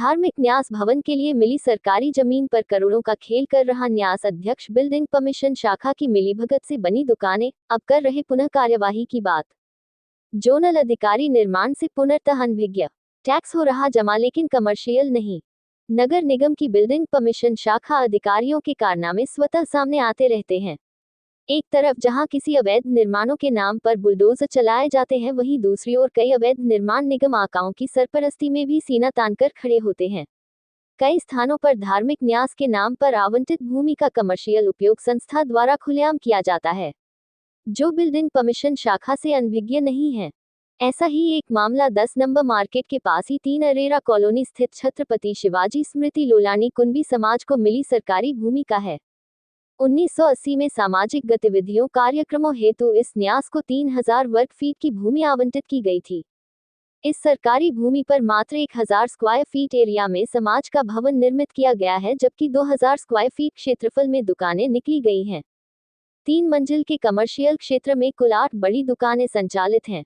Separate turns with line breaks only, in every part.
धार्मिक न्यास भवन के लिए मिली सरकारी जमीन पर करोड़ों का खेल कर रहा न्यास अध्यक्ष बिल्डिंग कमीशन शाखा की मिलीभगत से बनी दुकानें अब कर रहे पुनः कार्यवाही की बात। जोनल अधिकारी निर्माण से पुनर्तः अनभिज्ञ। टैक्स हो रहा जमा लेकिन कमर्शियल नहीं। नगर निगम की बिल्डिंग कमीशन शाखा अधिकारियों के कारनामे स्वतः सामने आते रहते हैं। एक तरफ जहां किसी अवैध निर्माणों के नाम पर बुलडोजर चलाए जाते हैं, वहीं दूसरी ओर कई अवैध निर्माण निगम आकाओं की सरपरस्ती में भी सीना तानकर खड़े होते हैं। कई स्थानों पर धार्मिक न्यास के नाम पर आवंटित भूमि का कमर्शियल उपयोग संस्था द्वारा खुलेआम किया जाता है, जो बिल्डिंग कमीशन शाखा से अनभिज्ञ नहीं है। ऐसा ही एक मामला 10 नंबर मार्केट के पास ही 3 अरेरा कॉलोनी स्थित छत्रपति शिवाजी स्मृति लोलानी कुंभी समाज को मिली सरकारी भूमि का है। 1980 में सामाजिक गतिविधियों कार्यक्रमों हेतु इस न्यास को 3000 वर्ग फीट की भूमि आवंटित की गई थी। इस सरकारी भूमि पर मात्र 1000 स्क्वायर फीट एरिया में समाज का भवन निर्मित किया गया है, जबकि 2000 स्क्वायर फीट क्षेत्रफल में दुकानें निकली गई हैं। 3 मंजिल के कमर्शियल क्षेत्र में कुल 8 बड़ी दुकानें संचालित हैं।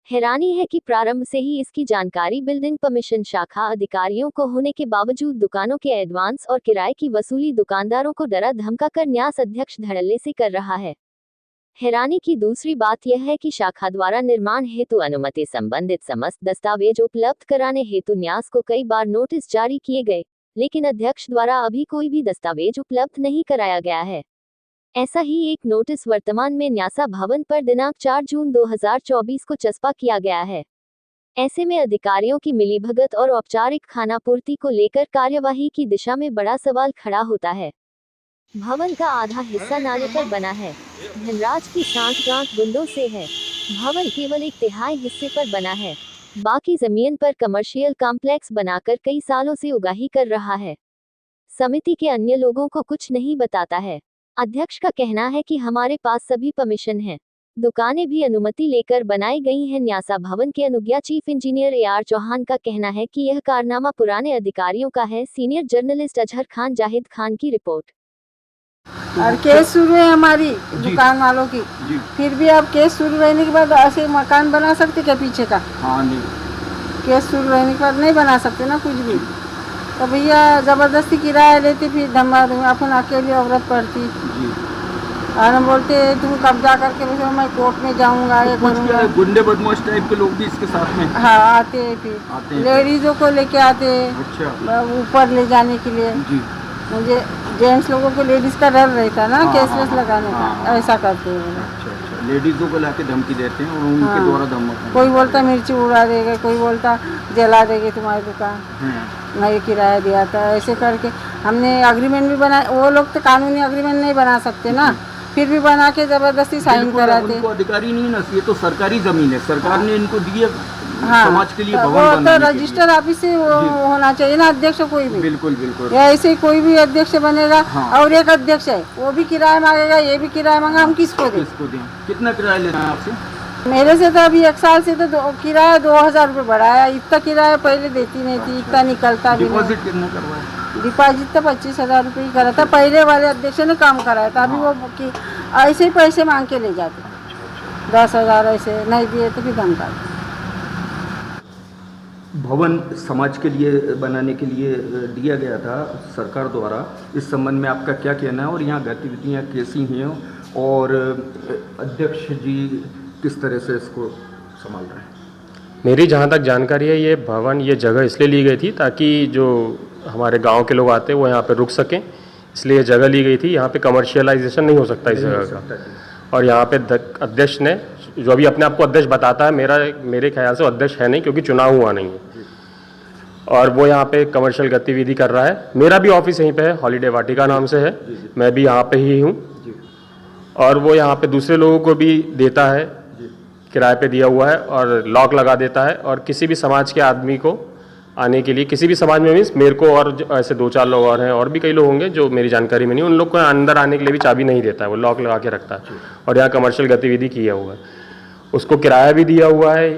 हैरानी है कि प्रारंभ से ही इसकी जानकारी बिल्डिंग कमीशन शाखा अधिकारियों को होने के बावजूद दुकानों के एडवांस और किराए की वसूली दुकानदारों को डरा धमकाकर न्यास अध्यक्ष धड़ल्ले से कर रहा है। हैरानी की दूसरी बात यह है कि शाखा द्वारा निर्माण हेतु अनुमति संबंधित समस्त दस्तावेज उपलब्ध कराने हेतु न्यास को कई बार नोटिस जारी किए गए, लेकिन अध्यक्ष द्वारा अभी कोई भी दस्तावेज उपलब्ध नहीं कराया गया है। ऐसा ही एक नोटिस वर्तमान में न्यासा भवन पर दिनांक 4 जून 2024 को चस्पा किया गया है। ऐसे में अधिकारियों की मिलीभगत और औपचारिक खानापूर्ति को लेकर कार्यवाही की दिशा में बड़ा सवाल खड़ा होता है। भवन का आधा हिस्सा नाले पर बना है। धनराज की सांठगांठ गुंडों से है। भवन केवल 1/3 हिस्से पर बना है। बाकी जमीन पर कमर्शियल कॉम्प्लेक्स बनाकर कई सालों से उगाही कर रहा है। समिति के अन्य लोगों को कुछ नहीं बताता है। अध्यक्ष का कहना है कि हमारे पास सभी परमिशन है, दुकानें भी अनुमति लेकर बनाई गई हैं। न्यासा भवन के अनुज्ञा चीफ इंजीनियर AR चौहान का कहना है कि यह कारनामा पुराने अधिकारियों का है। सीनियर जर्नलिस्ट अजहर खान जाहिद खान की रिपोर्ट।
और केस शुरू है हमारी दुकान वालों की, फिर भी आप केस शुरू रहने के बाद ऐसे मकान बना सकते क्या पीछे का? हाँ नहीं, केस शुरू रहने के बाद नहीं बना सकते ना कुछ भी। तो भैया ज़बरदस्ती किराया लेते, फिर धमा धुमा अपन अकेली औरत पड़ती और हम बोलते तुम कब्जा करके बोलो मैं कोर्ट में जाऊंगा, ये करूंगा।
गुंडे बदमाश टाइप के लोग भी इसके साथ में
हाँ आते हैं, फिर लेडीज़ों को लेके आते हैं ऊपर ले जाने के लिए। मुझे जेंट्स लोगों को लेडीज़ का डर रहता ना केसलेस लगाने का, ऐसा करते हैं।
लेडीज़ों को लाके धमकी देते हैं और उनके द्वारा धमकी।
कोई बोलता मिर्ची उड़ा देगा, कोई बोलता जला देंगे तुम्हारी दुकान, मैं ये किराया दिया था। ऐसे करके हमने एग्रीमेंट भी बनाया। वो लोग तो कानूनी एग्रीमेंट नहीं बना सकते ना, फिर भी बना के ज़बरदस्ती साइन कराते।
उनको अधिकारी नहीं ना, ये तो सरकारी ज़मीन है, सरकार ने इनको दी है समाज के लिए भवन
वो तो रजिस्टर ऑफिस से होना चाहिए ना अध्यक्ष कोई भी।
बिल्कुल बिल्कुल।
ऐसे कोई भी अध्यक्ष बनेगा और एक अध्यक्ष है वो भी किराया मांगेगा, ये भी किराया मांगा, हम किसको दें?
कितना किराया लेना है आपसे?
मेरे से तो अभी 1 साल से तो किराया 2000 रुपये बढ़ाया। इतना किराया पहले देती नहीं थी, इतना निकलता भी।
डिपॉजिट कितना करवाया?
डिपॉजिट तो 25,000 रुपये ही करा था, पहले वाले अध्यक्ष ने काम कराया था। अभी वो ऐसे ही पैसे मांग के ले जाते, 10,000 ऐसे नहीं दिए तो फिर धमका।
भवन समाज के लिए बनाने के लिए दिया गया था सरकार द्वारा, इस संबंध में आपका क्या कहना है और यहाँ गतिविधियाँ कैसी हैं और अध्यक्ष जी किस तरह से इसको संभाल रहे हैं?
मेरी जहाँ तक जानकारी है, ये भवन ये जगह इसलिए ली गई थी ताकि जो हमारे गांव के लोग आते हैं वो यहाँ पे रुक सकें, इसलिए ये जगह ली गई थी। यहाँ पे कमर्शियलाइजेशन नहीं हो सकता इस जगह का। और यहाँ पे अध्यक्ष ने, जो अभी अपने आप को अध्यक्ष बताता है, मेरे ख्याल से अध्यक्ष है नहीं क्योंकि चुनाव हुआ नहीं है, और वो यहाँ पे कमर्शियल गतिविधि कर रहा है। मेरा भी ऑफिस यहीं पे है, हॉलीडे वाटिका नाम से है, मैं भी यहाँ पे ही हूँ। और वो यहाँ पे दूसरे लोगों को भी देता है, किराए पे दिया हुआ है और लॉक लगा देता है। और किसी भी समाज के आदमी को आने के लिए, किसी भी समाज में मीन्स मेरे को और ऐसे 2-4 लोग और हैं, और भी कई लोग होंगे जो मेरी जानकारी में नहीं, उन लोग को अंदर आने के लिए भी चाबी नहीं देता है, वो लॉक लगा के रखता है। और यहाँ कमर्शियल गतिविधि किया हुआ है, उसको किराया भी दिया हुआ है।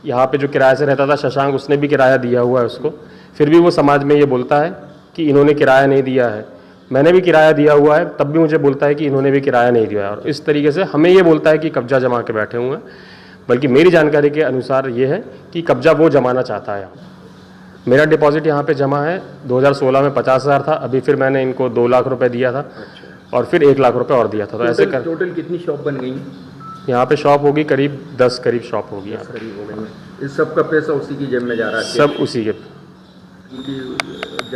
यहाँ पे जो किराए से रहता था शशांक, उसने भी किराया दिया हुआ है उसको। फिर भी वो समाज में ये बोलता है कि इन्होंने किराया नहीं दिया है। मैंने भी किराया दिया हुआ है, तब भी मुझे बोलता है कि इन्होंने भी किराया नहीं दिया है। और इस तरीके से हमें ये बोलता है कि कब्जा जमा के बैठे हुए हैं, बल्कि मेरी जानकारी के अनुसार ये है कि कब्जा वो जमाना चाहता है। मेरा डिपॉजिट यहाँ पे जमा है 2016 में 50,000 था, अभी फिर मैंने इनको 2 लाख रुपए दिया था और फिर 1 लाख रुपए और दिया था। तो ऐसे कर
टोटल कितनी शॉप बन गई?
यहाँ पे शॉप होगी करीब 10 करीब शॉप होगी यहाँ पे।
करीब हो गई है। इस सब का पैसा उसी की जेब में जा रहा है?
सब उसी के।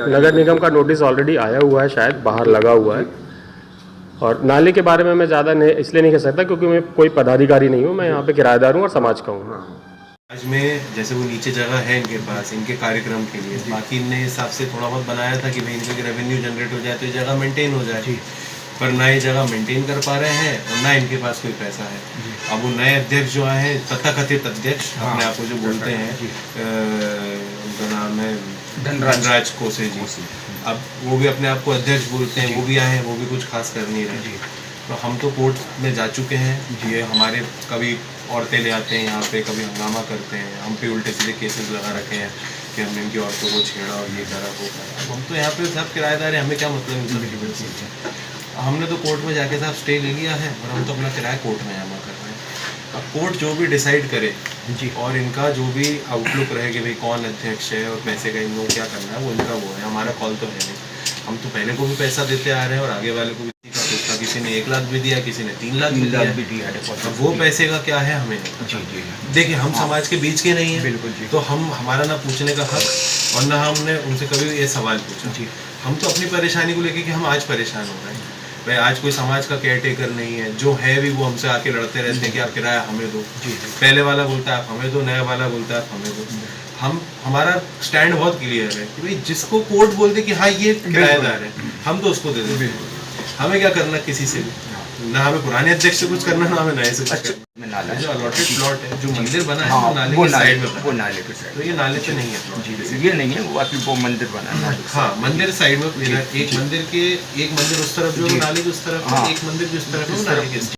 नगर निगम का नोटिस ऑलरेडी आया हुआ है, शायद बाहर लगा हुआ है। और नाले के बारे में मैं ज़्यादा इसलिए नहीं कह सकता क्योंकि मैं कोई पदाधिकारी नहीं हूँ, मैं यहाँ पे किराएदार हूँ और समाज का हूँ।
आज में जैसे वो नीचे जगह है इनके पास इनके कार्यक्रम के लिए, बाकी इनने हिसाब से थोड़ा बहुत बनाया था कि भाई इनके रेवेन्यू जनरेट हो जाए तो ये जगह मेंटेन हो जाए, पर ना ये जगह मेंटेन कर पा रहे हैं और ना इनके पास कोई पैसा है। अब वो नए अध्यक्ष जो हैं, तथाकथित अध्यक्ष अपने आप को जो बोलते हैं, उनका नाम है धनराज कोसे जी, अब वो भी अपने आप को अध्यक्ष बोलते हैं, वो भी आए हैं, वो भी कुछ खास कर नहीं रहे। तो हम तो कोर्ट में जा चुके हैं, ये हमारे कभी औरतें ले आते हैं यहाँ पे, कभी हंगामा करते हैं, हम पे उल्टे सीधे केसेस लगा रखे हैं कि हमने इनकी औरतों को छेड़ा और ये करा वो करा। अब हम तो यहाँ पे सब किराएदार हैं, हमें क्या मतलब इन सब चीज़ों से। हमने तो कोर्ट में जाके साहब स्टे ले लिया है और हम तो अपना किराया कोर्ट में जमा कर रहे हैं। अब कोर्ट जो भी डिसाइड करे जी, और इनका जो भी आउटलुक रहे कि भाई कौन अध्यक्ष है और पैसे का इन लोगों क्या करना है, वो इनका वो है, हमारा कॉल तो है नहीं। हम तो पहले को भी पैसा देते आ रहे हैं और आगे वाले को भी का किसी ने 1 लाख भी दिया, किसी ने 3 लाख भी दिया। अब वो पैसे का क्या है हमें नहीं। जी देखिए, हम समाज के बीच के नहीं हैं, बिल्कुल जी, तो हम हमारा ना पूछने का हक और ना हमने उनसे कभी ये सवाल पूछा जी। हम तो अपनी परेशानी को लेके कि हम आज परेशान हो रहे हैं भाई, आज कोई समाज का केयर टेकर नहीं है, जो है भी वो हमसे आके लड़ते रहते हैं कि आप किराया हमें दो। पहले वाला बोलता है आप हमें दो, नया वाला बोलता है आप हमें दो। हम हमारा स्टैंड बहुत क्लियर है कि भाई जिसको कोर्ट बोल दे कि हाँ ये किराएदार है, हम तो उसको दे दें। हमें क्या करना किसी से, ना हमें पुराने अध्यक्ष से कुछ करना, ना हमें नए से कुछ करना। जो अलॉटेड प्लॉट है, जो मंदिर बना है, वो नाले के साइड में, वो नाले के साइड, तो ये नाले पे नहीं है प्लॉट, ये नहीं है, वो आपकी वो मंदिर बना है। हाँ, मंदिर साइड में, एक मंदिर उस तरफ जो नाले के उस तरफ, एक मंदिर जो इस तरफ है वो नाले के इस